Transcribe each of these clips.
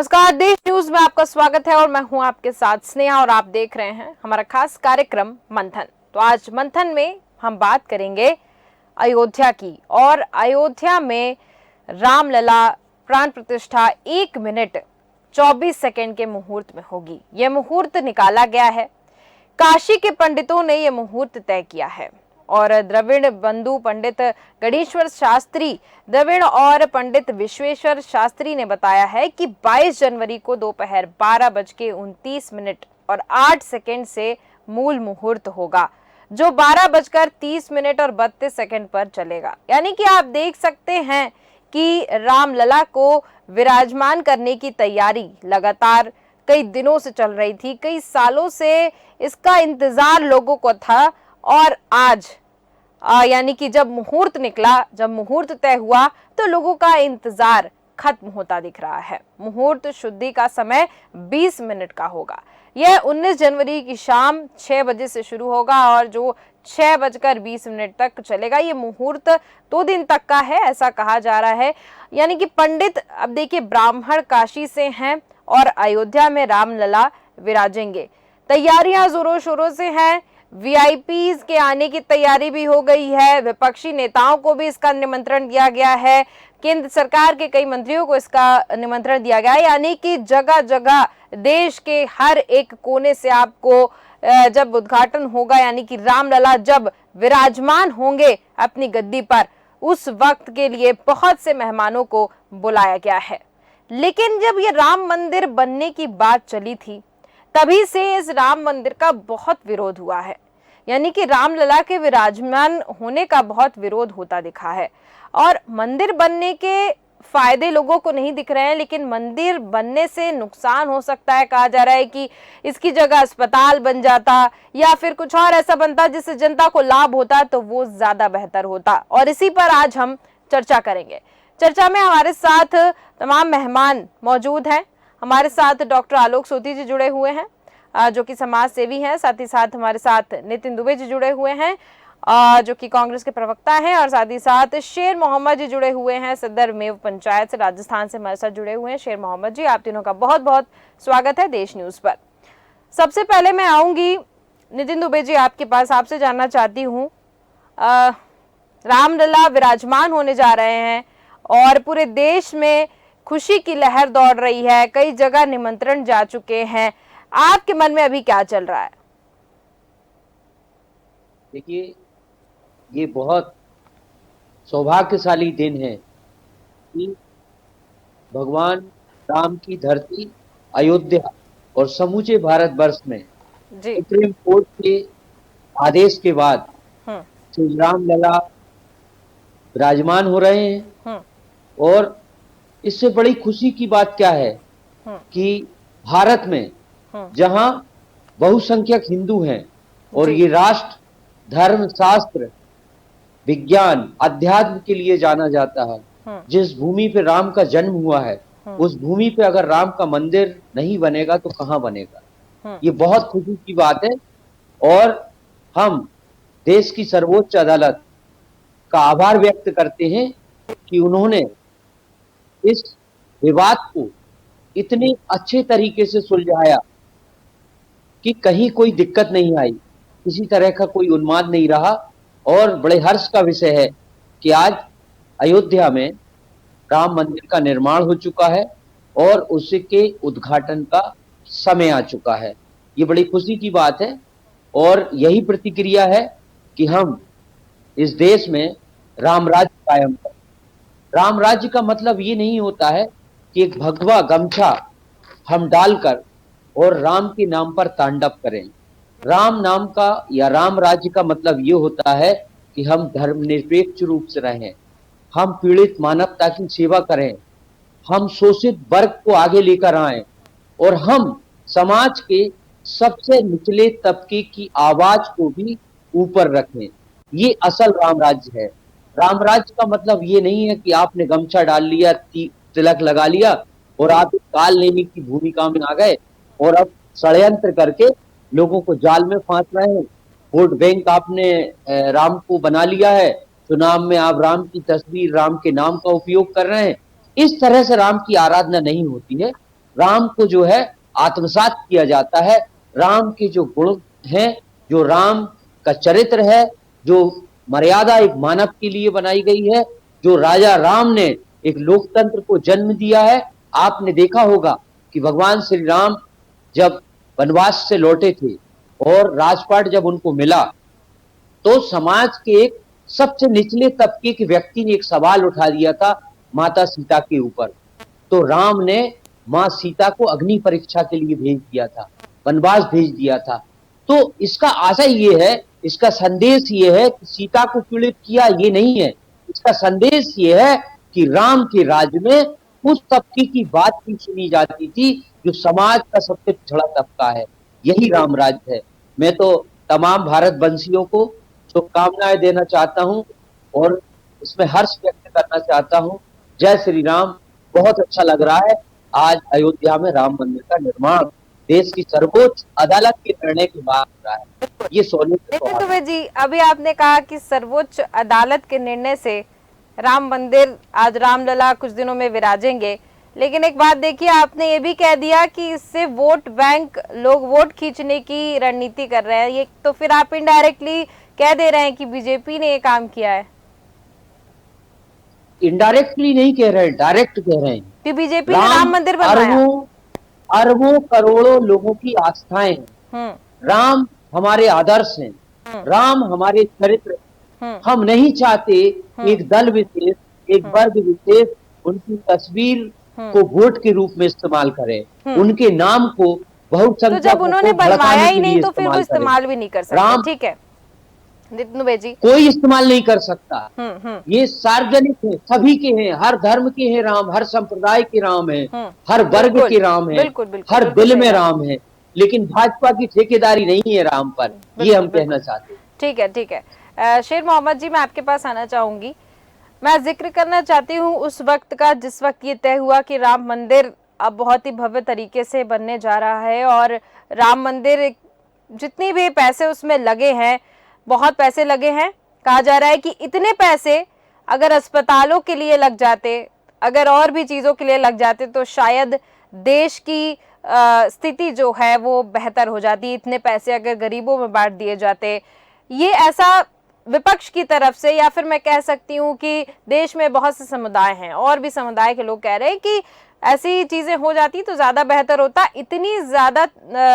नमस्कार, देश न्यूज में आपका स्वागत है और मैं हूं आपके साथ स्नेहा और आप देख रहे हैं हमारा खास कार्यक्रम मंथन। तो आज मंथन में हम बात करेंगे अयोध्या की और अयोध्या में रामलला प्राण प्रतिष्ठा 1 मिनट 24 सेकंड के मुहूर्त में होगी। यह मुहूर्त निकाला गया है, काशी के पंडितों ने यह मुहूर्त तय किया है और द्रविड़ बंधु पंडित गणेश्वर शास्त्री द्रविड़ और पंडित विश्वेश्वर शास्त्री ने बताया है कि 22 जनवरी को दोपहर 12:29 और 8 सेकंड से मूल मुहूर्त होगा, जो 12:30 और 32 सेकंड पर चलेगा। यानी कि आप देख सकते हैं कि रामलला को विराजमान करने की तैयारी लगातार कई दिनों से चल रही थी, कई सालों से इसका इंतजार लोगों को था और आज यानी कि जब मुहूर्त निकला, जब मुहूर्त तय हुआ तो लोगों का इंतजार खत्म होता दिख रहा है। मुहूर्त शुद्धि का समय 20 मिनट का होगा। यह 19 जनवरी की शाम 6 बजे से शुरू होगा और जो 6:20 तक चलेगा। ये मुहूर्त 2 दिन तक का है, ऐसा कहा जा रहा है। यानी कि पंडित अब देखिए ब्राह्मण काशी से हैं और अयोध्या में रामलला विराजेंगे। तैयारियां जोरों शोरों से हैं। वीआईपीज के आने की तैयारी भी हो गई है। विपक्षी नेताओं को भी इसका निमंत्रण दिया गया है। केंद्र सरकार के कई मंत्रियों को इसका निमंत्रण दिया गया है। यानी कि जगह जगह देश के हर एक कोने से आपको जब उद्घाटन होगा, यानी कि रामलला जब विराजमान होंगे अपनी गद्दी पर, उस वक्त के लिए बहुत से मेहमानों को बुलाया गया है। लेकिन जब ये राम मंदिर बनने की बात चली थी, तभी से इस राम मंदिर का बहुत विरोध हुआ है। यानी कि रामलला के विराजमान होने का बहुत विरोध होता दिखा है और मंदिर बनने के फायदे लोगों को नहीं दिख रहे हैं, लेकिन मंदिर बनने से नुकसान हो सकता है। कहा जा रहा है कि इसकी जगह अस्पताल बन जाता या फिर कुछ और ऐसा बनता जिससे जनता को लाभ होता, तो वो ज्यादा बेहतर होता। और इसी पर आज हम चर्चा करेंगे। चर्चा में हमारे साथ तमाम मेहमान मौजूद हैं। हमारे साथ डॉक्टर आलोक सोती जी जुड़े हुए हैं, जो कि समाज सेवी हैं। साथ ही साथ हमारे साथ नितिन दुबे जी जुड़े हुए हैं, जो कि कांग्रेस के प्रवक्ता हैं। और साथ ही साथ शेर मोहम्मद जी जुड़े हुए हैं, सदर मेव पंचायत से, राजस्थान से हमारे साथ जुड़े हुए हैं। शेर मोहम्मद जी, आप तीनों का बहुत बहुत स्वागत है देश न्यूज पर। सबसे पहले मैं आऊंगी नितिन दुबे जी आपके पास। आपसे जानना चाहती हूँ, रामलला विराजमान होने जा रहे हैं और पूरे देश में खुशी की लहर दौड़ रही है, कई जगह निमंत्रण जा चुके हैं। आपके मन में अभी क्या चल रहा है? देखिए, ये बहुत सौभाग्यशाली दिन है कि भगवान राम की धरती अयोध्या और समूचे भारतवर्ष में सुप्रीम कोर्ट के आदेश के बाद श्री रामलला विराजमान हो रहे हैं। और इससे बड़ी खुशी की बात क्या है कि भारत में जहां बहुसंख्यक हिंदू हैं और ये राष्ट्र धर्म, शास्त्र, विज्ञान, अध्यात्म के लिए जाना जाता है, जिस भूमि पे राम का जन्म हुआ है, उस भूमि पे अगर राम का मंदिर नहीं बनेगा तो कहां बनेगा? ये बहुत खुशी की बात है और हम देश की सर्वोच्च अदालत का आभार व्यक्त करते हैं कि उन्होंने इस विवाद को इतने अच्छे तरीके से सुलझाया कि कहीं कोई दिक्कत नहीं आई, किसी तरह का कोई उन्माद नहीं रहा। और बड़े हर्ष का विषय है कि आज अयोध्या में राम मंदिर का निर्माण हो चुका है और उसके उद्घाटन का समय आ चुका है। ये बड़ी खुशी की बात है और यही प्रतिक्रिया है कि हम इस देश में राम राज्य कायम करें। राम राज्य का मतलब ये नहीं होता है कि एक भगवा गमछा हम डालकर और राम के नाम पर तांडव करें। राम नाम का या राम राज्य का मतलब ये होता है कि हम धर्मनिरपेक्ष रूप से रहें, हम पीड़ित मानवता की सेवा करें, हम शोषित वर्ग को आगे लेकर आए और हम समाज के सबसे निचले तबके की आवाज को भी ऊपर रखें। ये असल राम राज्य है। राम राज्य का मतलब ये नहीं है कि आपने गमछा डाल लिया, तिलक लगा लिया और आप काल नेमी की भूमिका में आ गए और अब षड्यंत्र करके लोगों को जाल में फांस रहे हैं। वोट बैंक आपने राम को बना लिया है, चुनाव में आप राम की तस्वीर, राम के नाम का उपयोग कर रहे हैं। इस तरह से राम की आराधना नहीं होती है। राम को जो है आत्मसात किया जाता है। राम के जो गुण हैं, जो राम का चरित्र है, जो मर्यादा एक मानव के लिए बनाई गई है, जो राजा राम ने एक लोकतंत्र को जन्म दिया है। आपने देखा होगा कि भगवान श्री राम जब वनवास से लौटे थे और राजपाट जब उनको मिला, तो समाज के एक सबसे निचले तबके के व्यक्ति ने एक सवाल उठा दिया था माता सीता के ऊपर। तो राम ने मां सीता को अग्नि परीक्षा के लिए भेज दिया था, वनवास भेज दिया था। तो इसका आशय ये है, इसका संदेश ये है कि सीता को पीड़ित किया ये नहीं है। इसका संदेश ये है कि राम के राज्य में उस तबके की बात भी सुनी जाती थी जो समाज का सबसे पिछड़ा तबका है। यही राम राज्य है। मैं तो तमाम भारतवंशियों को शुभकामनाएं देना चाहता हूं और इसमें हर्ष व्यक्त करना चाहता हूं। जय श्री राम। बहुत अच्छा लग रहा है आज अयोध्या में राम मंदिर का निर्माण देश की सर्वोच्च अदालत के निर्णय के बाद हो रहा है। ये सोने पे नितिन दुबे जी, अभी आपने कहा कि सर्वोच्च अदालत के निर्णय से राम मंदिर आज रामलला कुछ दिनों में विराजेंगे, लेकिन एक बात देखिए, आपने ये भी कह दिया कि इससे वोट बैंक, लोग वोट खींचने की रणनीति कर रहे हैं। ये तो फिर आप इनडायरेक्टली कह दे रहे हैं कि बीजेपी ने ये काम किया है। इनडायरेक्टली नहीं कह रहे हैं, डायरेक्ट कह रहे हैं कि बीजेपी ने राम मंदिर बनवाया। अरबों करोड़ों लोगों की आस्थाएं हैं। राम हमारे आदर्श हैं, राम हमारे चरित्र। हम नहीं चाहते एक दल विशेष, एक वर्ग विशेष उनकी तस्वीर को वोट के रूप में इस्तेमाल करे, उनके नाम को बहुसंख्यक तो जब उन्होंने बनवाया ही नहीं तो फिर वो इस्तेमाल भी नहीं कर सकते। ठीक है नितिन दुबे जी, कोई इस्तेमाल नहीं कर सकता। ये सार्वजनिक है, सभी के हैं, हर धर्म के हैं राम, हर संप्रदाय के राम है, हर वर्ग के राम है, हर दिल में राम है। लेकिन भाजपा की ठेकेदारी नहीं है राम पर, ये हम कहना चाहते हैं। ठीक है, ठीक है। शेर मोहम्मद जी, मैं आपके पास आना चाहूंगी। मैं जिक्र करना चाहती हूँ उस वक्त का जिस वक्त ये तय हुआ कि राम मंदिर अब बहुत ही भव्य तरीके से बनने जा रहा है और राम मंदिर जितने भी पैसे उसमें लगे हैं, बहुत पैसे लगे हैं। कहा जा रहा है कि इतने पैसे अगर अस्पतालों के लिए लग जाते, अगर और भी चीज़ों के लिए लग जाते तो शायद देश की स्थिति जो है वो बेहतर हो जाती। इतने पैसे अगर गरीबों में बांट दिए जाते, ये ऐसा विपक्ष की तरफ से, या फिर मैं कह सकती हूँ कि देश में बहुत से समुदाय हैं और भी समुदाय के लोग कह रहे हैं कि ऐसी चीजें हो जाती तो ज्यादा बेहतर होता। इतनी ज्यादा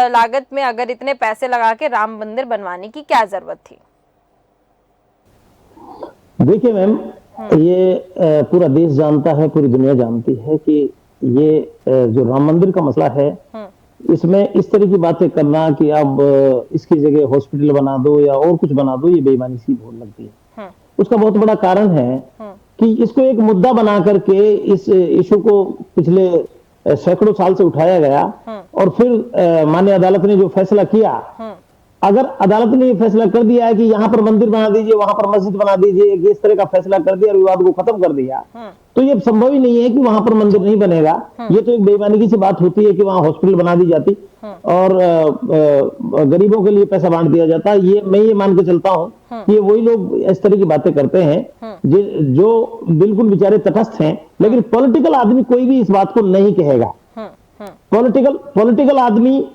लागत में अगर इतने पैसे लगा के राम मंदिर बनवाने की क्या जरूरत थी? देखिए मैम, ये पूरा देश जानता है, पूरी दुनिया जानती है कि ये जो राम मंदिर का मसला है, इसमें इस तरह की बातें करना कि अब इसकी जगह हॉस्पिटल बना दो या और कुछ बना दो, ये बेईमानी सी बहुत लगती है। उसका बहुत बड़ा कारण है कि इसको एक मुद्दा बना करके इस इशू को पिछले सैकड़ों साल से उठाया गया और फिर माननीय अदालत ने जो फैसला किया, अगर अदालत ने फैसला कर दिया है कि यहाँ पर मंदिर बना दीजिए, वहां पर मस्जिद बना दीजिए, इस तरह का फैसला कर दिया और विवाद को खत्म कर दिया, तो ये संभव ही नहीं है कि वहां पर मंदिर नहीं बनेगा। ये तो एक बेईमानी की सी बात होती है कि वहां हॉस्पिटल बना दी जाती और गरीबों के लिए पैसा बांट दिया जाता। ये मैं ये मान के चलता हूँ कि ये वही लोग इस तरह की बातें करते हैं जो बिल्कुल बेचारे तटस्थ हैं, लेकिन पॉलिटिकल आदमी कोई भी इस बात को नहीं कहेगा। पॉलिटिकल आदमी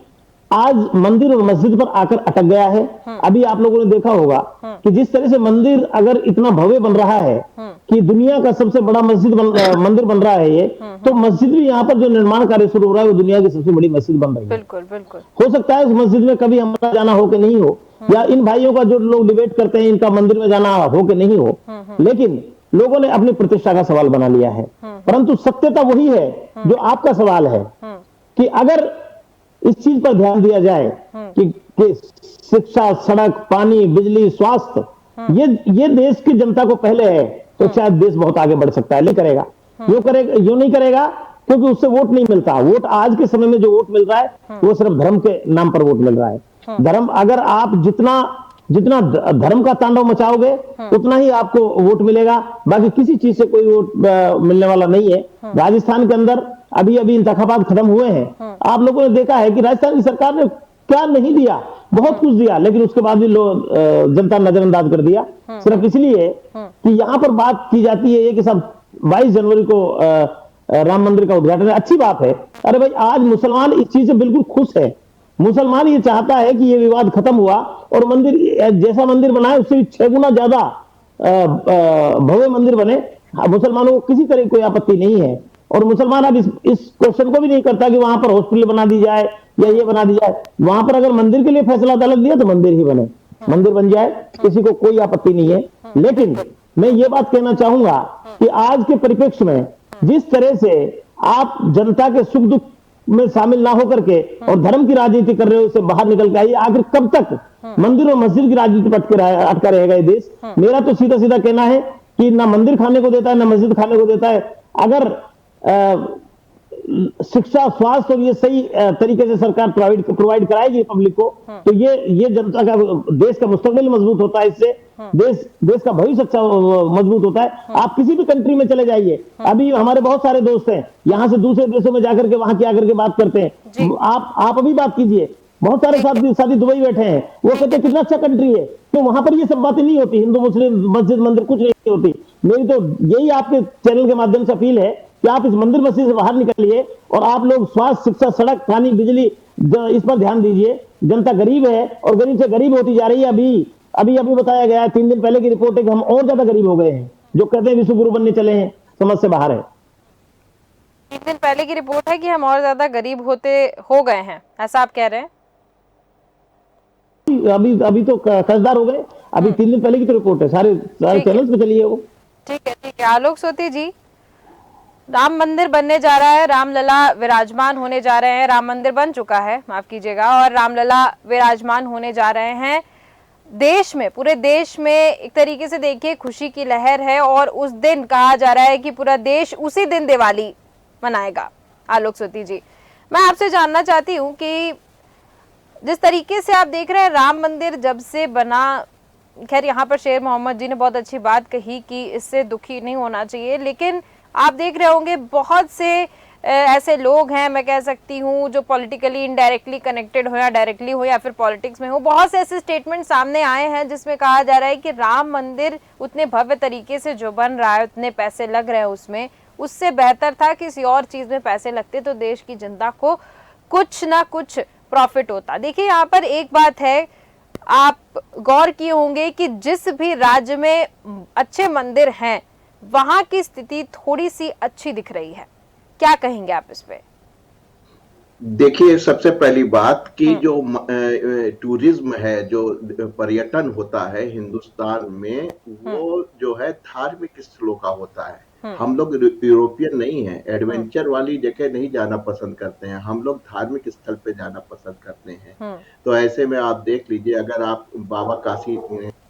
आज मंदिर और मस्जिद पर आकर अटक गया है। अभी आप लोगों ने देखा होगा कि जिस तरह से मंदिर अगर इतना भव्य बन रहा है कि दुनिया का सबसे बड़ा मंदिर बन रहा है ये, तो मस्जिद भी यहाँ पर जो निर्माण कार्य शुरू हो रहा है वो दुनिया की सबसे बड़ी मस्जिद बन रही है। बिल्कुल बिल्कुल। हो सकता है उस मस्जिद में कभी हमारा जाना हो कि नहीं हो, या इन भाइयों का जो लोग डिबेट करते हैं इनका मंदिर में जाना हो कि नहीं हो, लेकिन लोगों ने अपनी प्रतिष्ठा का सवाल बना लिया है। परंतु सत्यता वही है जो आपका सवाल है कि अगर इस चीज पर ध्यान दिया जाए कि शिक्षा, सड़क, पानी, बिजली, स्वास्थ्य, ये देश की जनता को पहले है, तो शायद देश बहुत आगे बढ़ सकता है। नहीं करेगा, यूं नहीं करेगा क्योंकि उससे वोट नहीं मिलता। वोट आज के समय में जो वोट मिल रहा है वो सिर्फ धर्म के नाम पर वोट मिल रहा है। धर्म, अगर आप जितना धर्म का तांडव मचाओगे उतना ही आपको वोट मिलेगा, बाकी किसी चीज से कोई वोट मिलने वाला नहीं है। राजस्थान के अंदर अभी इंतखाबात खत्म हुए हैं, आप लोगों ने देखा है कि राजस्थान की सरकार ने क्या नहीं दिया, बहुत कुछ दिया, लेकिन उसके बाद भी जनता नजरअंदाज कर दिया, सिर्फ इसलिए कि यहाँ पर बात की जाती है कि सब 22 जनवरी को राम मंदिर का उद्घाटन है, अच्छी बात है। अरे भाई, आज मुसलमान इस चीज से बिल्कुल खुश है। मुसलमान ये चाहता है कि ये विवाद खत्म हुआ और मंदिर जैसा मंदिर बना है उससे भी 6 गुना ज्यादा भव्य मंदिर बने। मुसलमानों को किसी तरह की कोई आपत्ति नहीं है। और मुसलमान अब इस क्वेश्चन को भी नहीं करता कि वहां पर हॉस्पिटल बना दी जाए या ये बना दी जाए। वहां पर अगर मंदिर के लिए फैसला अदालत दिया तो मंदिर ही बने, मंदिर बन जाए, किसी को कोई आपत्ति नहीं है। लेकिन मैं ये बात कहना चाहूंगा कि आज के परिप्रेक्ष्य में जिस तरह से आप जनता के सुख दुख में शामिल ना होकर के और धर्म की राजनीति कर रहे हो, उससे बाहर निकल के आइए। आखिर कब तक मंदिर और मस्जिद की राजनीति पर अटका रहेगा ये देश? मेरा तो सीधा सीधा कहना है कि ना मंदिर खाने को देता है ना मस्जिद खाने को देता है। अगर शिक्षा, स्वास्थ्य और ये सही तरीके से सरकार प्रोवाइड कराएगी पब्लिक को, तो ये जनता का, देश का मुस्तकबिल मजबूत होता है। इससे देश का भविष्य अच्छा मजबूत होता है। आप किसी भी कंट्री में चले जाइए, अभी हमारे बहुत सारे दोस्त हैं यहाँ से दूसरे देशों में जाकर के वहां क्या करके बात करते हैं। आप अभी बात कीजिए, बहुत सारे साथी दुबई बैठे हैं, वो कहते हैं कितना अच्छा कंट्री है। तो वहां पर ये सब बातें नहीं होती, हिंदू मुस्लिम मस्जिद मंदिर कुछ नहीं होती। मेरी तो यही आपके चैनल के माध्यम से अपील है कि आप इस मंदिर मस्जिद से बाहर निकलिए और आप लोग स्वास्थ्य, शिक्षा, सड़क, पानी, बिजली, इस पर ध्यान दीजिए। जनता गरीब है और गरीब से गरीब होती जा रही है। अभी बताया गया है, 3 दिन पहले की रिपोर्ट है कि हम और ज्यादा गरीब हो गए हैं। जो कहते हैं विश्व गुरु बनने चले हैं, समझ से बाहर है। 3 दिन पहले की रिपोर्ट है कि हम और ज्यादा गरीब हो गए हैं, ऐसा आप कह रहे हैं? अभी तो कर्जदार हो गए। अभी 3 दिन पहले की तो रिपोर्ट है, सारे चैनल्स पे चलिए वो। ठीक है। आलोक सोती जी, राम मंदिर बनने जा रहा है, रामलला विराजमान होने जा रहे हैं। राम मंदिर बन चुका है, माफ कीजिएगा, और रामलला विराजमान होने जा रहे हैं। देश में, पूरे देश में एक तरीके से देखिए खुशी की लहर है और उस दिन कहा जा रहा है कि पूरा देश उसी दिन दिवाली मनाएगा। आलोक सोती जी, मैं आपसे जानना चाहती हूँ कि जिस तरीके से आप देख रहे हैं राम मंदिर जब से बना, खैर यहाँ पर शेर मोहम्मद जी ने बहुत अच्छी बात कही कि इससे दुखी नहीं होना चाहिए, लेकिन आप देख रहे होंगे बहुत से ऐसे लोग हैं, मैं कह सकती हूँ, जो पॉलिटिकली इनडायरेक्टली कनेक्टेड हो या डायरेक्टली हो या फिर पॉलिटिक्स में हो, बहुत से ऐसे स्टेटमेंट सामने आए हैं जिसमें कहा जा रहा है कि राम मंदिर उतने भव्य तरीके से जो बन रहा है, उतने पैसे लग रहे हैं उसमें, उससे बेहतर था किसी और चीज में पैसे लगते तो देश की जनता को कुछ ना कुछ प्रॉफिट होता। देखिए यहाँ पर एक बात है, आप गौर किए होंगे कि जिस भी राज्य में अच्छे मंदिर हैं वहां की स्थिति थोड़ी सी अच्छी दिख रही है। क्या कहेंगे आप इस पे? देखिए, सबसे पहली बात कि जो टूरिज्म है, जो पर्यटन होता है हिंदुस्तान में, वो जो है धार्मिक स्थलों का होता है। हम लोग यूरोपियन नहीं है, एडवेंचर वाली जगह नहीं जाना पसंद करते हैं, हम लोग धार्मिक स्थल पे जाना पसंद करते हैं। तो ऐसे में आप देख लीजिए, अगर आप बाबा काशी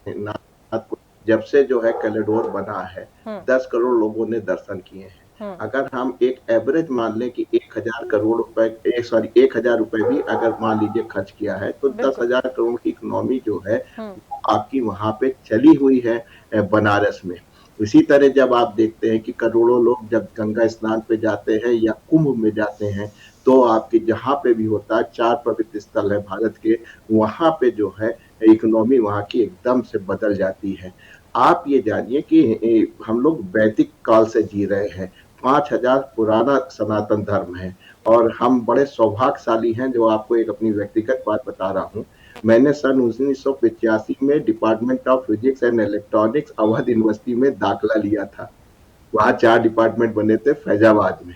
नाथ, जब से जो है कॉरिडोर बना है, 10 करोड़ लोगों ने दर्शन किए हैं। अगर हम एक एवरेज मान लें कि 1000 करोड़ रुपए, 1000 रुपए भी अगर मान लीजिए खर्च किया है, तो 10,000 करोड़ की इकोनॉमी जो है आपकी वहां पे चली हुई है बनारस में। इसी तरह जब आप देखते हैं कि करोड़ों लोग जब गंगा स्नान पे जाते हैं या कुंभ में जाते हैं, तो आपके जहाँ पे भी होता है, 4 पवित्र स्थल है भारत के, वहां पे जो है इकोनॉमी वहां की एकदम से बदल जाती है। आप ये जानिए कि हम लोग वैदिक काल से जी रहे हैं, 5000 पुराना सनातन धर्म है और हम बड़े सौभाग्यशाली हैं। जो आपको एक अपनी व्यक्तिगत बात बता रहा हूँ, मैंने सन 1985 में department of physics and electronics Awadh university में दाखिला लिया था। वहाँ 4 डिपार्टमेंट बने थे फैजाबाद में,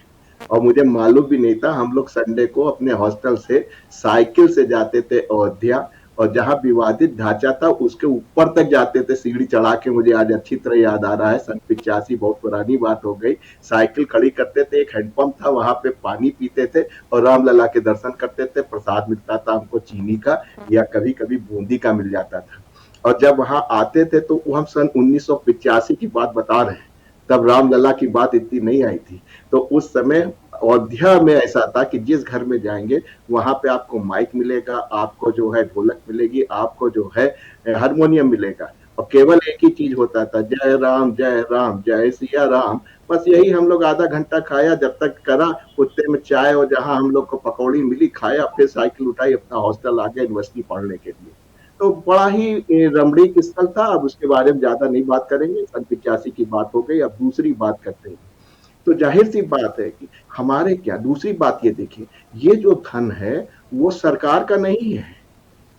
और मुझे मालूम भी नहीं था। हम लोग संडे को अपने हॉस्टल से साइकिल से जाते थे अयोध्या, और जहाँ विवादित ढांचा था उसके ऊपर तक जाते थे सीढ़ी चढ़ा के। मुझे आज अच्छी तरह याद आ रहा है, सन 85, बहुत पुरानी बात हो गई। साइकिल खड़ी करते थे, एक हैंडपंप था, वहां पे पानी पीते थे और रामलला के दर्शन करते थे। प्रसाद मिलता था हमको चीनी का या कभी कभी बूंदी का मिल जाता था। और जब वहां आते थे तो हम सन 1985 की बात बता रहे हैं, तब रामलला की बात इतनी नहीं आई थी। तो उस समय अयोध्या में ऐसा था कि जिस घर में जाएंगे वहां पे आपको माइक मिलेगा, आपको जो है ढोलक मिलेगी, आपको जो है हारमोनियम मिलेगा, और केवल एक ही चीज होता था, जय राम जय सिया राम। बस यही हम लोग आधा घंटा खाया, जब तक करा कुत्ते में चाय, और जहां हम लोग को पकौड़ी मिली खाया, फिर साइकिल उठाई, अपना हॉस्टल आ गया यूनिवर्सिटी पढ़ने के लिए। तो बड़ा ही रमणीक स्थल था। अब उसके बारे में ज्यादा नहीं बात करेंगे, सन 85 की बात हो गई। अब दूसरी बात करते हैं तो जाहिर सी बात है कि हमारे क्या, दूसरी बात ये देखिए, ये जो धन है वो सरकार का नहीं है,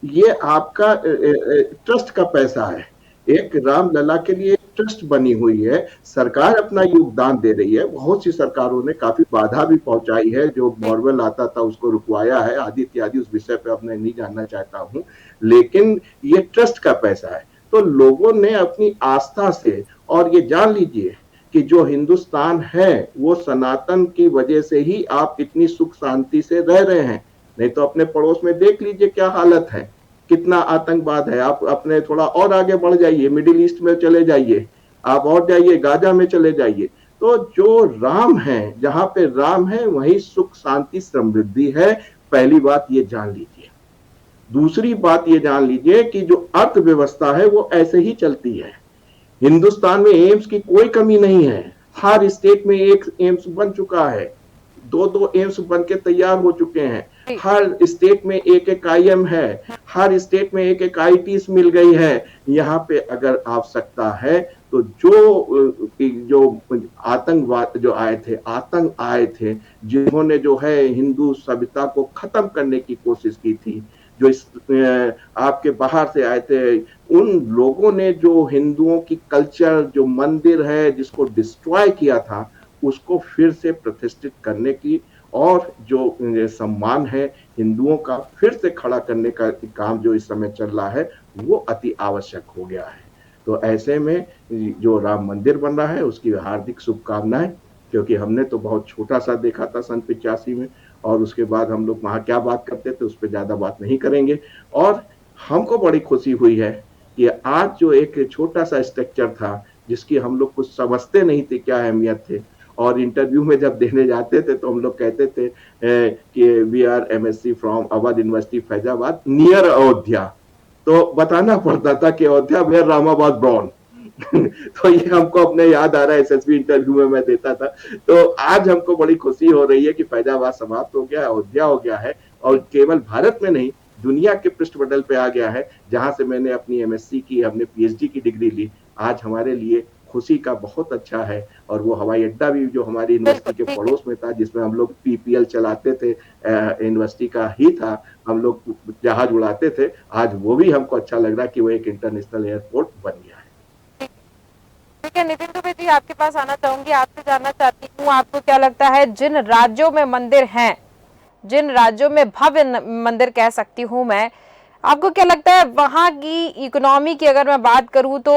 ये आपका ट्रस्ट का पैसा है। एक रामलला के लिए ट्रस्ट बनी हुई है, सरकार अपना योगदान दे रही है। बहुत सी सरकारों ने काफी बाधा भी पहुंचाई है, जो बोरवेल आता था उसको रुकवाया है, आदि इत्यादि। उस विषय पे अब मैं नहीं जानना चाहता हूं, लेकिन ये ट्रस्ट का पैसा है। तो लोगों ने अपनी आस्था से, और ये जान लीजिए कि जो हिंदुस्तान है वो सनातन की वजह से ही आप इतनी सुख शांति से रह रहे हैं। नहीं तो अपने पड़ोस में देख लीजिए क्या हालत है, कितना आतंकवाद है। आप अपने थोड़ा और आगे बढ़ जाइए, मिडिल ईस्ट में चले जाइए, आप और जाइए गाजा में चले जाइए। तो जो राम है, जहां पे राम है वहीं सुख शांति समृद्धि है। पहली बात ये जान लीजिए। दूसरी बात ये जान लीजिए कि जो अर्थव्यवस्था है वो ऐसे ही चलती है। हिंदुस्तान में एम्स की कोई कमी नहीं है, हर स्टेट में एक एम्स बन चुका है, दो एम्स बन के तैयार हो चुके हैं, हर स्टेट में एक आईएम है, हर स्टेट में एक आईटीज मिल गई है। यहाँ पे अगर आवश्यकता है तो जो आतंकवाद जो आतंक आए थे, जिन्होंने जो है हिंदू सभ्यता को खत्म करने की कोशिश की थी, जो आपके बाहर से आए थे, उन लोगों ने जो हिंदुओं की कल्चर, जो मंदिर है जिसको डिस्ट्रॉय किया था, उसको फिर से प्रतिष्ठित करने की, और जो सम्मान है हिंदुओं का फिर से खड़ा करने का काम जो इस समय चल रहा है, वो अति आवश्यक हो गया है। तो ऐसे में जो राम मंदिर बन रहा है उसकी हार्दिक शुभकामनाएं, क्योंकि हमने तो बहुत छोटा सा देखा था सन 85 में, और उसके बाद हम लोग वहां क्या बात करते थे उस पर ज्यादा बात नहीं करेंगे। और हमको बड़ी खुशी हुई है कि आज जो एक छोटा सा स्ट्रक्चर था, जिसकी हम लोग कुछ समझते नहीं थे क्या अहमियत थे, और इंटरव्यू में जब देने जाते थे तो हम लोग कहते थे कि we are MSc from Awadh University Faizabad near Ayodhya, तो बताना पड़ता था कि अयोध्या वेयर रामाबाद ब्रॉन। तो ये हमको अपने याद आ रहा है, एसएसबी इंटरव्यू में मैं देता था। तो आज हमको बड़ी खुशी हो रही है कि फैजाबाद समाप्त हो गया, अयोध्या हो गया है, और केवल भारत में नहीं दुनिया के पृष्ठपटल पे आ गया है, जहां से मैंने अपनी एमएससी की, हमने पीएचडी की डिग्री ली। आज हमारे लिए खुशी का बहुत अच्छा है। और वो हवाई अड्डा भी जो हमारी यूनिवर्सिटी के पड़ोस में था, जिसमें हम लोग पीपीएल चलाते थे, यूनिवर्सिटी का ही था, हम लोग जहाज उड़ाते थे, आज वो भी हमको अच्छा लग रहा है कि वो एक इंटरनेशनल एयरपोर्ट बन गया है। ठीक है नितिन दुबे जी, आपके पास आना चाहूंगी, आपसे जानना चाहती हूँ, आपको क्या लगता है जिन राज्यों में मंदिर हैं, जिन राज्यों में भव्य मंदिर कह सकती हूँ मैं, आपको क्या लगता है वहां की इकोनॉमी की अगर मैं बात करूं तो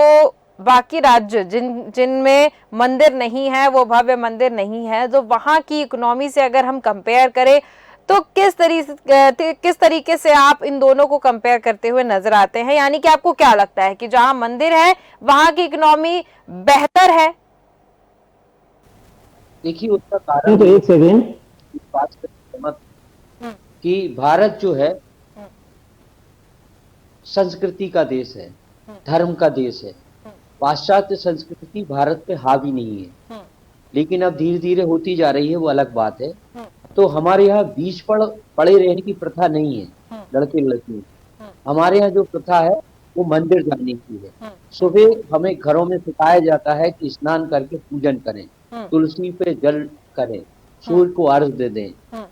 बाकी राज्य जिनमें मंदिर नहीं है, वो भव्य मंदिर नहीं है, तो वहां की इकोनॉमी से अगर हम कंपेयर करें तो किस तरीके से आप इन दोनों को कंपेयर करते हुए नजर आते हैं? यानी कि आपको क्या लगता है कि जहां मंदिर है वहां की इकोनॉमी बेहतर है? देखिए उसका कारण तो एक सेकेंड, बात कि भारत जो है संस्कृति का देश है, धर्म का देश है। पाश्चात्य संस्कृति भारत पे हावी नहीं है, लेकिन अब धीरे धीरे होती जा रही है, वो अलग बात है। तो हमारे यहाँ बीच पड़े रहने की प्रथा नहीं है लड़के लड़की। हमारे यहाँ जो प्रथा है वो मंदिर जाने की है। सुबह हमें घरों में सिखाया जाता है कि स्नान करके पूजन करें, तुलसी पे जल करें, सूर्य को अर्घ दे दें।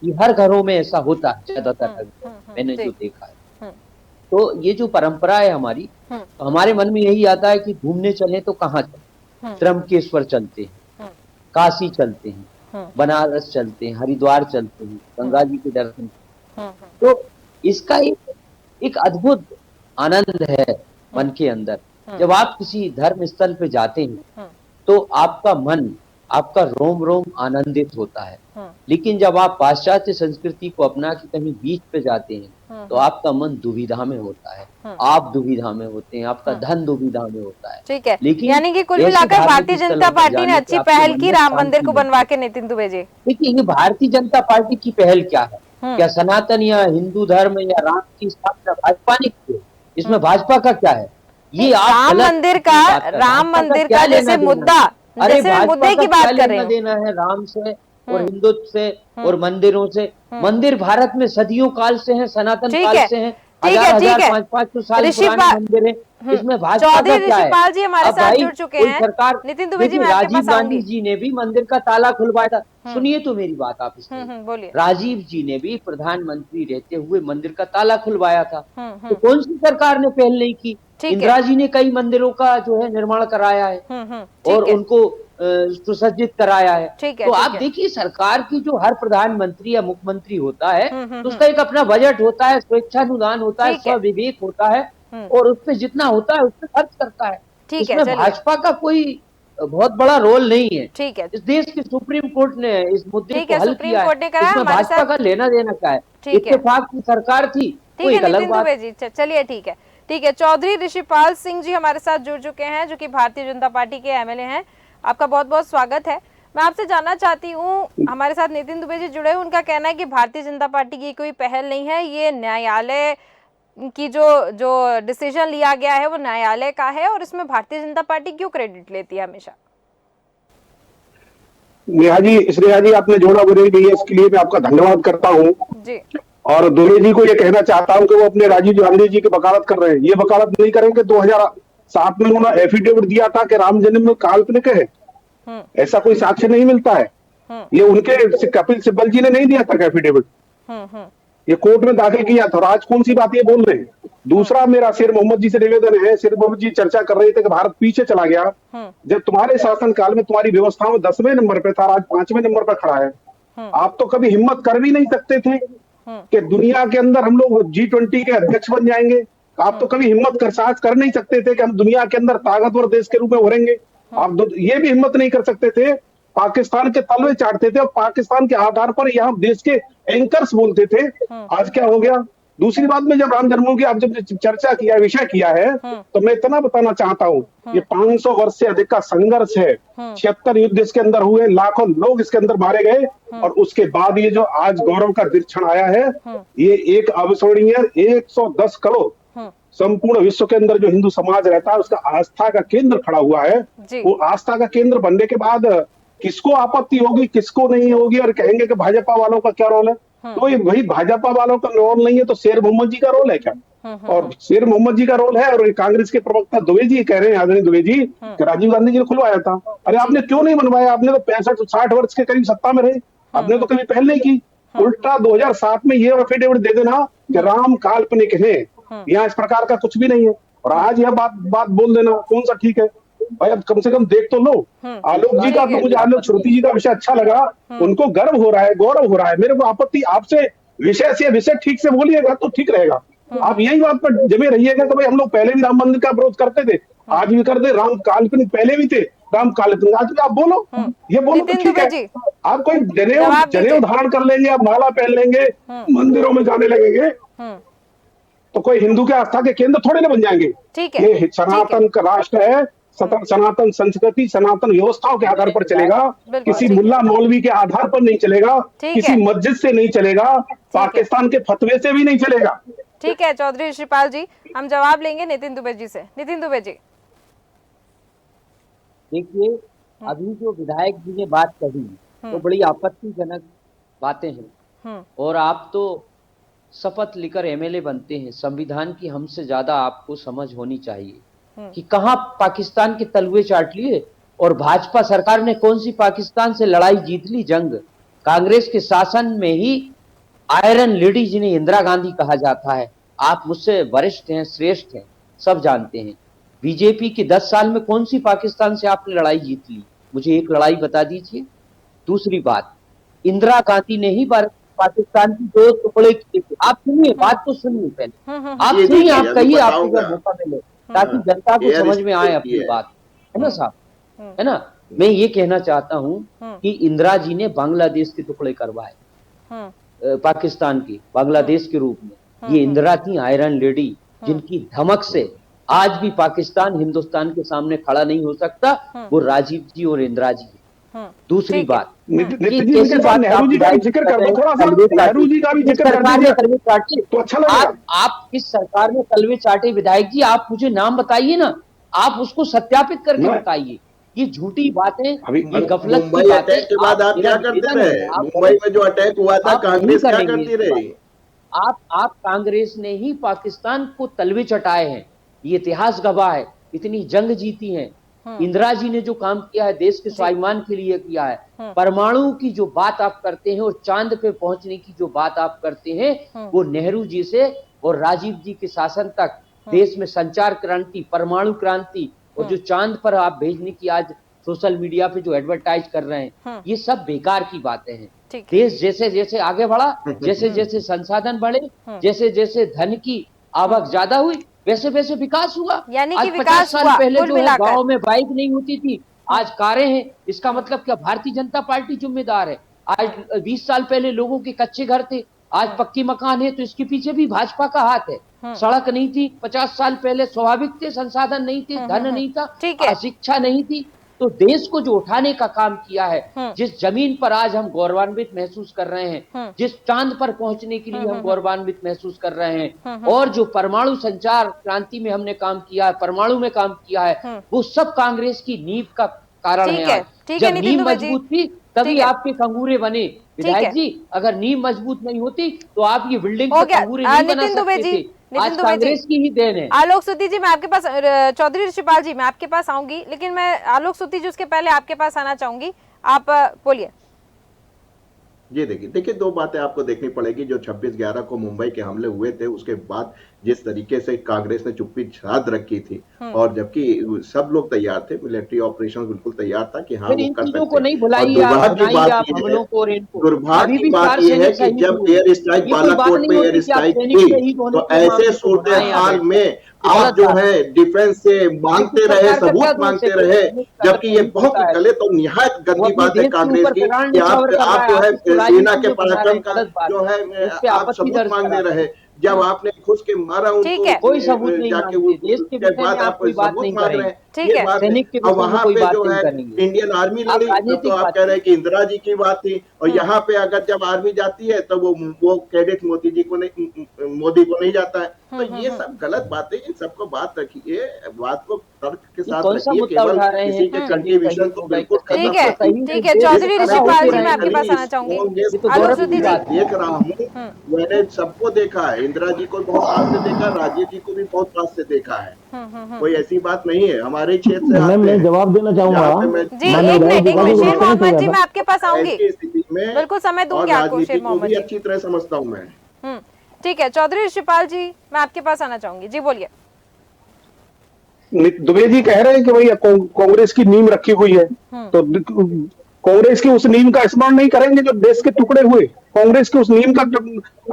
ये हर घरों में ऐसा होता है ज्यादातर, मैंने जो देखा है। तो ये जो परंपरा है हमारी, तो हमारे मन में यही आता है कि घूमने चले तो कहाँ चले, त्र्यंबकेश्वर चलते हैं, काशी चलते हैं, बनारस चलते हैं, हरिद्वार चलते हैं, गंगा जी के दर्शन। तो इसका एक अद्भुत आनंद है मन के अंदर। जब आप किसी धर्म स्थल पे जाते हैं तो आपका मन, आपका रोम रोम आनंदित होता है। लेकिन जब आप पाश्चात्य संस्कृति को अपना के कहीं बीच पे जाते हैं तो आपका मन दुविधा में होता है, आप दुविधा में होते हैं, आपका धन दुविधा में होता है। ठीक है, लेकिन यानी कि कुल मिलाकर भारतीय जनता पार्टी ने अच्छी पहल की राम मंदिर को बनवा के। नितिन दुबे जी, देखिए ये भारतीय जनता पार्टी की पहल क्या है? क्या सनातन या हिंदू धर्म या राम की स्थापना भाजपा ने की? इसमें भाजपा का क्या है? ये आप राम मंदिर का जैसे मुद्दा, जैसे मुद्दे की बात कर रहे हैं, देना है राम से और हिंदुत्व से और मंदिरों से। मंदिर भारत में सदियों काल से है, सनातन काल से है। ठीक है, हजार ठीक है। 500 साल ऋषिपाल- पुराने मंदिर है, इसमें भाजपा चौधरी का क्या है? ऋषिपाल जी हमारे अब साथ भाई जुड़ चुके कोई हैं। सरकार, नितिन दुबे जी, देखिए मैं आपके राजीव पास गांधी आऊंगी। जी ने भी मंदिर का ताला खुलवाया था। सुनिए तो मेरी बात आप इसमें। बोलिए। राजीव जी ने भी प्रधानमंत्री रहते हुए मंदिर का ताला खुलवाया था। तो हम्म, कौन सी सरकार ने पहल नहीं की? ठीक है। इंदिरा जी ने कई मंदिरों का जो है निर्माण कराया है और ठीक है, उनको सुसज्जित कराया है। ठीक है, तो ठीक आप है। देखिए, सरकार की जो हर प्रधानमंत्री या मुख्यमंत्री होता है हम्म, तो उसका एक अपना बजट होता है, स्वेच्छानुदान होता है, ठीक है। स्वविवेक होता है हम्म, और उसपे जितना होता है उसपे खर्च करता है। ठीक है, इसमें चलिए। भाजपा का कोई बहुत बड़ा रोल नहीं है। ठीक है, इस देश की सुप्रीम कोर्ट ने इस मुद्दे ठीक को है, हल सुप्रीम किया है। कोर्ट ने करा है इसमें हमारे भाजपा साथ। का लेना देना क्या है? ठीक है, इत्तेफाक की सरकार थी, वो ठीक है एक अलग नितिन बात। दुबे जी, चलिए ठीक है, ठीक है। चौधरी ऋषिपाल सिंह जी हमारे साथ जुड़ चुके हैं, जो कि भारतीय जनता पार्टी के एमएलए हैं। आपका बहुत बहुत स्वागत है। मैं आपसे जानना चाहती हूँ, हमारे साथ नितिन दुबे जी जुड़े हैं, उनका कहना है कि भारतीय जनता पार्टी की कोई पहल नहीं है, ये न्यायालय की जो डिसीजन लिया गया है वो न्यायालय का है, और इसमें भारतीय जनता पार्टी क्यों क्रेडिट लेती है हमेशा? श्रेया जी, आपने जोड़ा मेरे लिए, इसके लिए मैं आपका धन्यवाद करता हूँ। जी। और दुबे जी को ये कहना चाहता हूँ कि वो अपने राजीव गांधी जी की वकालत कर रहे हैं। ये वकालत नहीं करेंगे। 2007 में उन्होंने एफिडेविट दिया था कि राम जन्म काल्पनिक है, ऐसा कोई साक्ष्य नहीं मिलता है। ये उनके कपिल सिब्बल जी ने नहीं दिया था एफिडेविट, ये कोर्ट में दाखिल किया था। और आज कौन सी बात ये बोल रहे हैं? दूसरा, मेरा शेर मोहम्मद जी से निवेदन है। शेर मोहम्मद जी चर्चा कर रहे थे कि भारत पीछे चला गया। जब तुम्हारे शासन काल में तुम्हारी व्यवस्था में 10वें नंबर पे था, आज 5वें नंबर पर खड़ा है। आप तो कभी हिम्मत कर भी नहीं सकते थे कि दुनिया के अंदर हम लोग G20 के अध्यक्ष बन जाएंगे। आप तो कभी हिम्मत साहस कर नहीं सकते थे कि हम दुनिया के अंदर ताकतवर देश के रूप में उभरेंगे। आप ये भी हिम्मत नहीं कर सकते थे। पाकिस्तान के तलवे चाटते थे और पाकिस्तान के आधार पर यहाँ देश के एंकर्स बोलते थे। आज क्या हो गया? दूसरी बात में, जब राम जन्मभूमि की आप जब चर्चा किया, विषय किया है, तो मैं इतना बताना चाहता हूँ, ये 500 वर्ष से अधिक का संघर्ष है। 76 युद्ध इसके अंदर हुए, लाखों लोग इसके अंदर मारे गए, और उसके बाद ये जो आज गौरव का क्षण आया है, ये एक अविस्मरणीय 110 करोड़ संपूर्ण विश्व के अंदर जो हिंदू समाज रहता है उसका आस्था का केंद्र खड़ा हुआ है। वो आस्था का केंद्र बनने के बाद किसको आपत्ति होगी, किसको नहीं होगी, और कहेंगे कि भाजपा वालों का क्या रोल है? तो ये वही भाजपा वालों का रोल नहीं है तो शेर मोहम्मद जी का रोल है क्या? और शेर मोहम्मद जी का रोल है। और कांग्रेस के प्रवक्ता दुबे जी कह रहे हैं, आदरणीय दुबे जी, कि राजीव गांधी जी ने खुलवाया था। अरे आपने क्यों नहीं बनवाया? आपने तो 65-60 वर्ष के करीब सत्ता में रहे, आपने तो कभी पहल नहीं की। उल्टा 2007 में ये एफिडेविट दे देना कि राम काल्पनिक है, यहाँ इस प्रकार का कुछ भी नहीं है, और आज यह बात बोल देना कौन सा ठीक है? भाई अब कम से कम देख तो लो। आलोक जी का, तो मुझे आलोक श्रुति जी का विषय अच्छा लगा, उनको गर्व हो रहा है, गौरव हो रहा है। मेरे को आपत्ति, आपसे विषय ठीक से बोलिएगा तो ठीक रहेगा। आप यही बात पर जमे रहिएगा कि भाई हम लोग पहले भी राम मंदिर का विरोध करते थे, आज भी करते। राम काल्पनिक पहले भी थे, राम काल्पनिक आज भी। आप बोलो, ये बोलो तो ठीक है। आप कोई जनेऊ धारण कर लेंगे, आप माला पहन लेंगे, मंदिरों में जाने लगेंगे, तो कोई हिंदू के आस्था के केंद्र थोड़े ना बन जाएंगे। ये सनातन का राष्ट्र है, सनातन संस्कृति, सनातन व्यवस्थाओं के आधार पर चलेगा, किसी मुल्ला मौलवी के आधार पर नहीं चलेगा, किसी मस्जिद से नहीं चलेगा, पाकिस्तान के फतवे से भी नहीं चलेगा। ठीक है चौधरी ऋषिपाल जी, हम जवाब लेंगे नितिन दुबे जी से। नितिन दुबे जी, देखिए, अभी जो विधायक जी ने बात कही तो बड़ी आपत्तिजनक बातें हैं, और आप तो शपथ लेकर एमएलए बनते हैं। संविधान की हमसे ज्यादा आपको समझ होनी चाहिए कि कहां पाकिस्तान के तलवे चाट लिए, और भाजपा सरकार ने कौन सी पाकिस्तान से लड़ाई जीत ली जंग। कांग्रेस के शासन में ही आयरन लेडी जिन्हें इंदिरा गांधी कहा जाता है, आप मुझसे वरिष्ठ हैं, श्रेष्ठ हैं, सब जानते हैं। बीजेपी के 10 साल में कौन सी पाकिस्तान से आपने लड़ाई जीत ली? मुझे एक लड़ाई बता दीजिए। दूसरी बात, इंदिरा गांधी ने ही पाकिस्तान की 2 टुकड़े किए थे। आप सुनिए, बात तो सुनिए पहले, आप सुनिए, आप कहिए, आपको जब मौका मिले, ताकि जनता को समझ में आए अपनी बात, है ना साहब, है ना। मैं ये कहना चाहता हूँ कि इंदिरा जी ने बांग्लादेश के टुकड़े करवाए, पाकिस्तान की बांग्लादेश के रूप में। ये इंदिरा थी आयरन लेडी, जिनकी धमक से आज भी पाकिस्तान हिंदुस्तान के सामने खड़ा नहीं हो सकता, वो राजीव जी और इंदिरा जी। दूसरी बात, नेहरू जी का भी जिक्र कर दो थोड़ा सा, नेहरू जी का भी जिक्र कर दीजिए तलवे चाटे तो अच्छा लगेगा। आप किस सरकार में तलवे चाटे विधायक जी? आप मुझे नाम बताइए ना, आप उसको सत्यापित करके बताइए। ये झूठी बातें, ये गफलत की मुंबई अटैक के बाद आप क्या करते रहे? मुंबई में जो अटैक हुआ था, कांग्रेस क्या करती रही? आप कांग्रेस ने ही पाकिस्तान को तलवे चटाए हैं, ये इतिहास गवाह है। इतनी जंग जीती है, इंदिरा जी ने जो काम किया है देश के स्वाभिमान के लिए किया है। परमाणु की जो बात आप करते हैं और चांद पे पहुंचने की जो बात आप करते हैं, वो नेहरू जी से और राजीव जी के शासन तक देश में संचार क्रांति, परमाणु क्रांति और जो चांद पर आप भेजने की आज सोशल मीडिया पे जो एडवर्टाइज कर रहे हैं, ये सब बेकार की बातें हैं। देश जैसे जैसे आगे बढ़ा, जैसे जैसे संसाधन बढ़े, जैसे जैसे धन की आवक ज्यादा हुई, वैसे वैसे विकास हुआ। यानी कि आज विकास 50 साल हुआ, पहले कुल जो है मिलाकर। गांव में बाइक नहीं होती थी, आज कारें हैं। इसका मतलब क्या भारतीय जनता पार्टी जिम्मेदार है? आज 20 साल पहले लोगों के कच्चे घर थे, आज पक्के मकान है, तो इसके पीछे भी भाजपा का हाथ है। सड़क नहीं थी 50 साल पहले, स्वाभाविक थे, संसाधन नहीं थे, धन नहीं था, ठीक है। शिक्षा नहीं थी। तो देश को जो उठाने का काम किया है, जिस जमीन पर आज हम गौरवान्वित महसूस कर रहे हैं, जिस चांद पर पहुंचने के लिए हम गौरवान्वित महसूस कर रहे हैं, और जो परमाणु संचार क्रांति में हमने काम किया है, परमाणु में काम किया है, वो सब कांग्रेस की नींव का कारण ठीक है। है, आज ठीक है जब नितिन नींव दुबे जी, मजबूत थी तभी ठीक है। आपके कंगूरे बने। विधायक जी, अगर नींव मजबूत नहीं होती तो आप ये बिल्डिंग हो पे गया। कंगूरे नहीं बना नितिन दुबे सकते जी, थे। नितिन आज दुबे जी, कांग्रेस की ही देन है। आलोक सूती जी मैं आपके पास, चौधरी ऋषिपाल जी मैं आपके पास आऊंगी, लेकिन मैं आलोक सूती जी उसके पहले आपके पास आना चाहूंगी। आप बोलिए। जी देखिए दो बातें आपको देखनी पड़ेगी। जो 26/11 को मुंबई के हमले हुए थे, उसके बाद जिस तरीके से कांग्रेस ने चुप्पी साध रखी थी, और जबकि सब लोग तैयार थे, मिलिट्री ऑपरेशन बिल्कुल तैयार था कि हाँ फिर वो इन कर चीजों को सकते। नहीं और भुलाइए, दुर्भाग्य की बनाइए बात आप ये है, हमलों को और इनको। दुर्भाग्य अभी की भी बात 4 ये है सैनिक कि शहीद जब हुए। एयर स्ट्राइक ये कोई बात बालाकोट नहीं पे होती एयर कि आप स्ट्राइक सैनिक थी, शहीद होने तो के ऐसे मामले को सूरत बनाए हाल आप। में गलत आप जो बात है डिफेंस से मांगते तो रहे, सरकार का क्या सबूत दोष मांगते है? रहे, सरकार जबकि ये बहुत होता है। गलत और निहायत वो गंदी अपने बात है देश के कांग्रेस ऊपर की करार कि निछावर कर रहा आप है, जो आप है इसको सेना राजनीति के में बना रहे पराक्रम हैं, का गलत बात जो है। है इस पे आप आपत्ति सबूत दर्ज मांगने करा। रहे। जब आपने घुस के मारा ठीक उनको, है। कोई सबूत नहीं जाके मांगते, देश के उसके विषय बाद में आप आप कोई बात सबूत नहीं मांग रहे करेंगे। हैं, ठीक ये है। बात है। सैनिक के अब विषय में वहां कोई पे बात जो नहीं है करेंगे। इंडियन आर्मी आप लड़ी, तो राजनीतिक आप बात कह रहे हैं करेंगे। कि इंदिरा जी की बात थी, और यहाँ पे अगर जब आर्मी जाती है तो वो क्रेडिट मोदी जी को नहीं, मोदी को नहीं जाता है। तो ये सब गलत बातें, इन सबको बात रखिए, बात को तर्क के ये साथ कौन सा रखिए। मुद्दा केवल उठा रहे हैं किसी कि के सैनिक कंट्रीब्यूशन शहीद को हो गए? बिल्कुल खत्म ठीक है, कर दीजिए। ठीक है। देश चौधरी खड़ा ऋषिपाल होते जी मैं रहेगा। आपके पास आना चाहूंगी। कांग्रेस ये तो आलोक गौरव सूती की जी, बात है। देख रहा हूँ, मैंने सबको देखा है, इंदिरा जी को बहुत पास से देखा, राजीव जी को भी बहुत पास से देखा है। कोई ऐसी बात नहीं है, हमारे क्षेत्र से मैम आते मैं हैं। जवाब देना चाहूंगा। जहाँ पे मैं जी माननीय एक विधायक मिनट, जी एक का मिनट, भी शेर डिस्कनेक्ट हो मोहम्मद गया जी था। मैं आपके पास आऊंगी। ऐसी स्थिति में बिल्कुल समय और दूंगी आपको, राजनीति शेर को मोहम्मद भी जी। अच्छी तरह समझता हूँ मैं। ठीक है, चौधरी ऋषिपाल जी मैं आपके पास आना चाहूंगी। जी बोलिए। दुबे जी कह रहे हैं कि भैया कांग्रेस की नींव रखी हुई है, तो कांग्रेस की उस नींव का स्मरण नहीं करेंगे जो देश के टुकड़े हुए। कांग्रेस की उस नींव का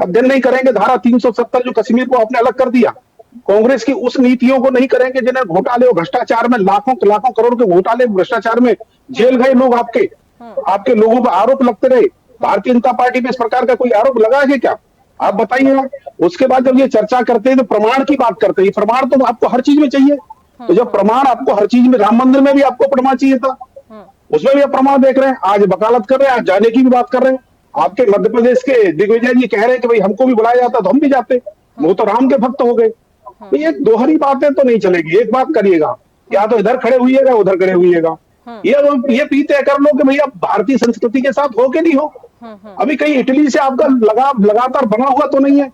अध्ययन नहीं करेंगे, धारा 370 जो कश्मीर को आपने अलग कर दिया। कांग्रेस की उस नीतियों को नहीं करेंगे जिन्हें घोटाले और भ्रष्टाचार में लाखों लाखों करोड़ के घोटाले भ्रष्टाचार में जेल गए लोग। आपके लोगों पर आरोप लगते रहे। भारतीय जनता पार्टी पे इस प्रकार का कोई आरोप लगा है क्या? आप बताइए। उसके बाद जब ये चर्चा करते हैं तो प्रमाण की बात करते हैं। प्रमाण तो आपको हर चीज में चाहिए। तो जब प्रमाण आपको हर चीज में, राम मंदिर में भी आपको प्रमाण चाहिए था, उसमें भी आप प्रमाण देख रहे हैं। आज वकालत कर रहे हैं, आज जाने की भी बात कर रहे हैं। आपके मध्य प्रदेश के दिग्विजय जी कह रहे हैं कि भाई हमको भी बुलाया जाता तो हम भी जाते, वो तो राम के भक्त हो गए। तो ये दोहरी बातें तो नहीं चलेगी। एक बात करिएगा, या तो इधर खड़े हुइएगा, उधर खड़े हुइएगा। ये पीते कर लो कि भैया भारतीय संस्कृति के साथ हो के नहीं हो। अभी कहीं इटली से आपका लगाव लगातार बना हुआ तो नहीं है?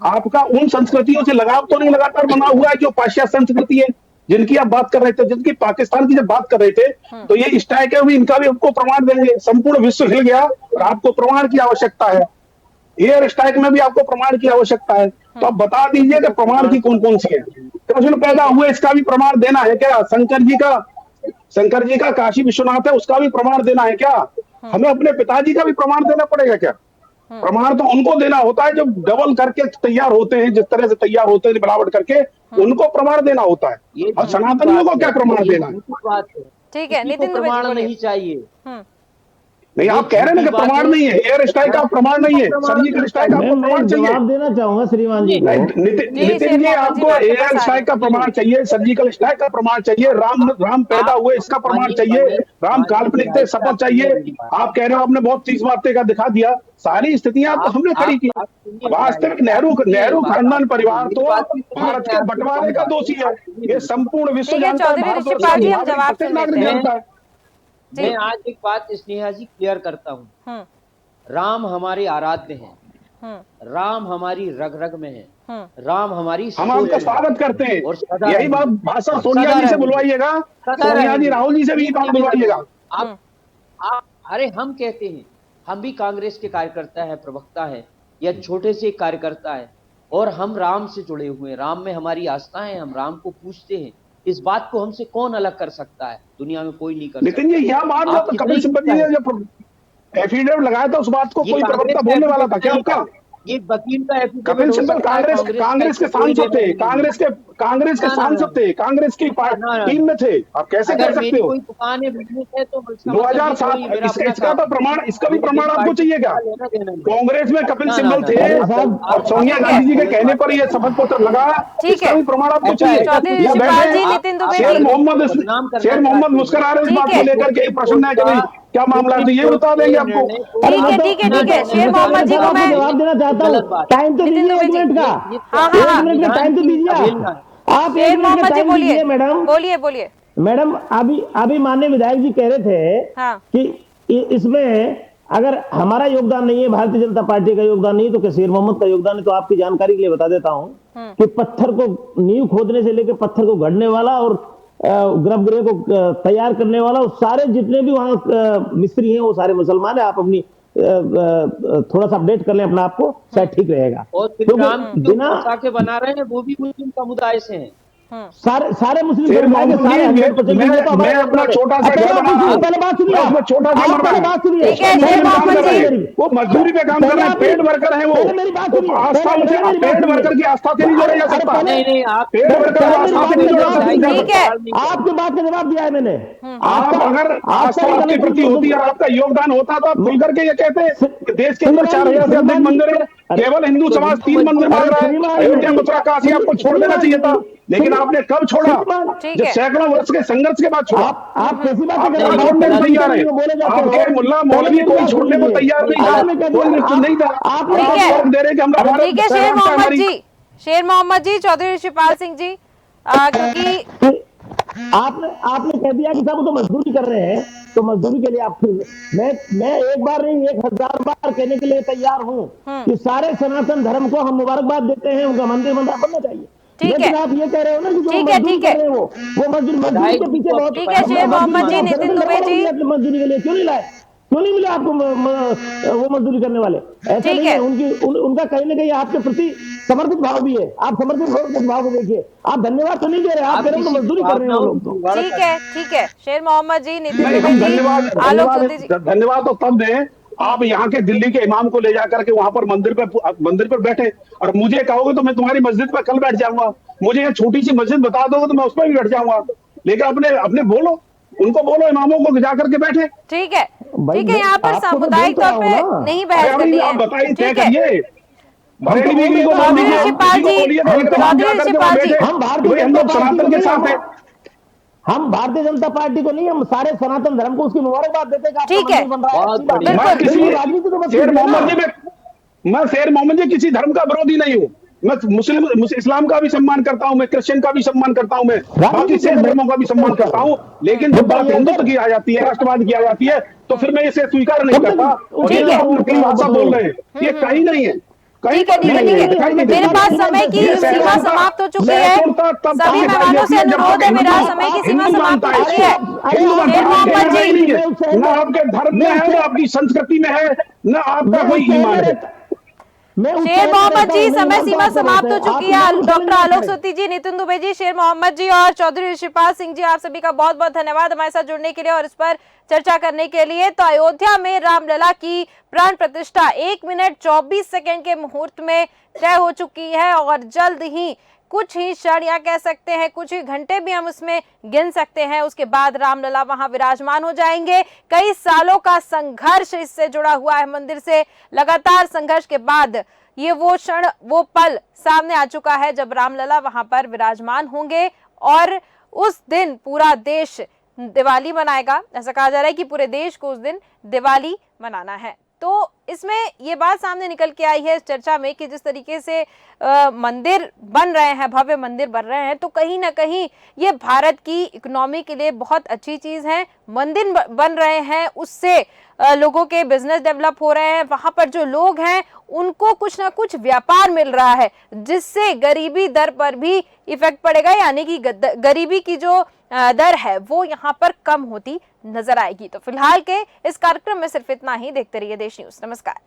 आपका उन संस्कृतियों से लगाव तो नहीं लगातार बना हुआ है जो पाश्चात्य संस्कृति है, जिनकी आप बात कर रहे थे, जिनकी पाकिस्तान की जब बात कर रहे थे, तो ये स्ट्राइक है भी, इनका भी आपको प्रमाण देंगे। संपूर्ण विश्व हिल गया और आपको प्रमाण की आवश्यकता है। एयर स्ट्राइक में भी आपको प्रमाण की आवश्यकता है। तो आप बता दीजिए कि प्रमाण की कौन कौन सी है। प्रश्न पैदा हुए, इसका भी प्रमाण देना है क्या? शंकर जी का काशी विश्वनाथ है, उसका भी प्रमाण देना है क्या? हमें अपने पिताजी का भी प्रमाण देना पड़ेगा क्या? प्रमाण तो उनको देना होता है जो डबल करके तैयार होते हैं, जिस तरह से तैयार होते हैं मिलावट करके, उनको प्रमाण देना होता है। और सनातनियों को क्या प्रमाण देना है? ठीक है, नितिन दुबे जी प्रमाण बोलिए। नहीं चाहिए। नहीं, आप कह रहे हैं ना कि प्रमाण नहीं है, एयर स्ट्राइक का प्रमाण नहीं है, सर्जिकल स्ट्राइक आपको मैं प्रमाण चाहिए। जवाब देना चाहूंगा श्रीमान जी को। नितिन जी, आपको एयर स्ट्राइक का प्रमाण चाहिए, सर्जिकल स्ट्राइक का प्रमाण चाहिए, राम पैदा हुए इसका प्रमाण चाहिए, राम काल्पनिक थे शपथ चाहिए। आप कह रहे हो आपने बहुत 30 बातें का दिखा दिया, सारी स्थितियां तो हमने खड़ी की। वास्तविक नेहरू खानदान परिवार तो भारत के बंटवारे का दोषी है। ये संपूर्ण विश्व ठीक है, जानता है, चौधरी भारतवर्ष ऋषिपाल जी, का हम जवाब सुन नागरिक लेते हैं। जानता है। मैं आज एक बात स्नेहा जी क्लियर करता हूँ। राम हमारे आराध्य हैं, राम हमारी रग रग में है, राम हमारी हम आपका स्वागत करते हैं। यही बात भाषण सोनिया जी से बुलवाइएगा, सोनिया जी राहुल जी से भी बात बुलवाइएगा। आप अरे हम कहते हैं, हम भी कांग्रेस के कार्यकर्ता है, प्रवक्ता है, या छोटे से कार्यकर्ता है, और हम राम से जुड़े हुए हैं, राम में हमारी आस्था है, हम राम को पूछते हैं। इस बात को हमसे कौन अलग कर सकता है? दुनिया में कोई नहीं कर सकता। नितिन जी, यह बात जो कपिल सिब्बल जी ने जो एफिडेविट लगाया था, उस बात को कोई प्रवक्ता बोलने वाला था क्या आपका? ये वकील का कपिल सिब्बल कांग्रेस के सांसद थे, कांग्रेस के सांसद थे, कांग्रेस की टीम में थे। आप कैसे कह सकते हो? 2007 इसका तो प्रमाण, इसका भी प्रमाण आपको चाहिए क्या? कांग्रेस में कपिल सिब्बल थे और सोनिया गांधी जी के कहने पर यह शपथ पत्र लगा, इसका भी प्रमाण आपको चाहिए? शेर मोहम्मद मुस्कुरा रहे इस बात को लेकर के, प्रश्न है कि भाई क्या मामला है, तो ये बता देंगे आपको। ठीक है। शेर मोहम्मद जी को मैं जवाब देना चाहता हूँ। टाइम तो दीजिए, 1 मिनट का, 1 मिनट का टाइम तो दीजिए आप। शेर मोहम्मद जी बोलिए, मैडम बोलिए। मैडम, अभी माननीय विधायक जी कह रहे थे कि इसमें अगर हमारा योगदान नहीं है, भारतीय जनता पार्टी का योगदान नहीं है, तो क्या शेर मोहम्मद का योगदान है? तो आपकी जानकारी के लिए बता देता हूं कि पत्थर को, नींव खोदने से लेकर पत्थर को गढ़ने वाला और गर्भगृह को तैयार करने वाला, और सारे जितने भी वहां मिस्त्री हैं वो सारे मुसलमान है। आप अपनी थोड़ा सा अपडेट कर लें अपना आप को, शायद ठीक रहेगा। और बिना के बना रहे हैं वो भी मुस्लिम समुदाय से हैं। सारे मुस्लिम मैं अपना छोटा सा घर बना, पहले बात सुनिए, छोटा सा बात सुनिए, वो मजदूरी पे काम कर रहे हैं, पेड वर्कर है वो। मेरी बात सुनिए, आस्था उनसे, पेड वर्कर की आस्था से नहीं जोड़ा जा सकता। नहीं, आप पेड वर्कर की आस्था से नहीं जोड़ा जा सकता। ठीक है, आपकी बात का जवाब दिया है मैंने। आप अगर आस्था आपके प्रति होती और आपका योगदान होता तो आप खुल करके ये कहते कि देश के अंदर 4000 से अधिक मंदिर है, केवल हिंदू समाज 3 मंदिर मान रहा है, अयोध्या, मथुरा, काशी आपको छोड़ देना चाहिए था। लेकिन आपने कब छोड़ा? जब सैकड़ों वर्ष के संघर्ष के बाद छोड़ा। आप कैसी बात छोड़ने को तैयार है? आपके मुल्ला मौलवी कोई छोड़ने को तैयार नहीं था, कोई नहीं था। आप दे रहे कि हम, ठीक है शेर मोहम्मद जी, चौधरी ऋषिपाल सिंह जी, क्योंकि आपने कह दिया कि सब तो मजदूरी कर रहे हैं, तो मजदूरी के लिए आप मैं एक बार नहीं 1000 बार कहने के लिए तैयार हूँ कि सारे सनातन धर्म को हम मुबारकबाद देते हैं, उनका मंदिर बनना चाहिए। ठीक है, आप ये कह रहे हो ना कि जो ठीक है वो मजदूर के पीछे बहुत। ठीक है शेर मोहम्मद जी, नितिन दुबे जी, मजदूरी के लिए क्यों नहीं लाए? क्यों नहीं मिले आपको वो मजदूरी करने वाले? ऐसा नहीं है, उनका कहीं ना कहीं आपके प्रति समर्पित भाव भी है। आप समर्पित भाव को देखिए, आप धन्यवाद तो नहीं दे रहे, आप कह रहे हो मजदूरी कर रहे हो लोग तो। ठीक है शेर मोहम्मद जी, नितिन दुबे जी, आलोक ज्योति जी, धन्यवाद तो तब दें आप यहाँ के दिल्ली के इमाम को ले जाकर के वहां पर मंदिर पर बैठे, और मुझे कहोगे तो मैं तुम्हारी मस्जिद पर कल बैठ जाऊंगा। मुझे ये छोटी सी मस्जिद बता दोगे तो मैं उस पर भी बैठ जाऊंगा। लेकिन अपने बोलो, उनको बोलो इमामों को जाकर के बैठे। ठीक है, यहाँ पर सामुदायिक तौर पे नहीं बहस करनी है। आप बताइए, तय करिए। हम भारतीय जनता पार्टी को नहीं, हम सारे सनातन धर्म को उसकी मुबारकबाद देते हैं। ठीक है, मैं शेर मोहम्मद जी किसी धर्म का विरोधी नहीं हूँ। मैं मुस्लिम इस्लाम का भी सम्मान करता हूँ, मैं क्रिश्चियन का भी सम्मान करता हूँ, मैं बाकी शेर धर्मों का भी सम्मान करता हूँ। लेकिन जब बात हिंदुत्व की आ जाती है, राष्ट्रवाद की आ जाती है, तो फिर मैं इसे स्वीकार नहीं करता। और ये नकली भाषा बोल रहे हैं, ये कहीं नहीं है। ठीक है, मेरे पास समय की सीमा समाप्त हो चुकी है। सभी मेहमानों से अनुरोध है, मेरा समय की सीमा समाप्त हो चुकी है। शेर मोहम्मद जी, न आपके धर्म में है, न आपकी संस्कृति में है, न आपका कोई ईमान है। शेर मोहम्मद जी, समय सीमा समाप्त हो चुकी है। डॉक्टर आलोक ज्योति जी, नितिन दुबे जी, शेर मोहम्मद जी और चौधरी ऋषिपाल सिंह जी, आप सभी का बहुत बहुत धन्यवाद हमारे साथ जुड़ने के लिए और इस पर चर्चा करने के लिए। तो अयोध्या में रामलला की प्राण प्रतिष्ठा 1 मिनट 24 सेकंड के मुहूर्त में तय हो चुकी है और जल्द ही, कुछ ही क्षण या कह सकते हैं कुछ ही घंटे भी हम उसमें गिन सकते हैं, उसके बाद रामलला वहां विराजमान हो जाएंगे। कई सालों का संघर्ष इससे जुड़ा हुआ है, मंदिर से लगातार संघर्ष के बाद ये वो क्षण, वो पल सामने आ चुका है जब रामलला वहां पर विराजमान होंगे और उस दिन पूरा देश दिवाली मनाएगा। ऐसा कहा जा रहा है कि पूरे देश को उस दिन दिवाली मनाना है। तो इसमें ये बात सामने निकल के आई है इस चर्चा में कि जिस तरीके से मंदिर बन रहे हैं, भव्य मंदिर बन रहे हैं, तो कहीं ना कहीं ये भारत की इकोनॉमी के लिए बहुत अच्छी चीज है। मंदिर बन रहे हैं, उससे लोगों के बिजनेस डेवलप हो रहे हैं, वहां पर जो लोग हैं उनको कुछ ना कुछ व्यापार मिल रहा है, जिससे गरीबी दर पर भी इफेक्ट पड़ेगा, यानी कि गरीबी की जो दर है वो यहाँ पर कम होती नजर आएगी। तो फिलहाल के इस कार्यक्रम में सिर्फ इतना ही। देखते रहिए देश न्यूज। नमस्कार।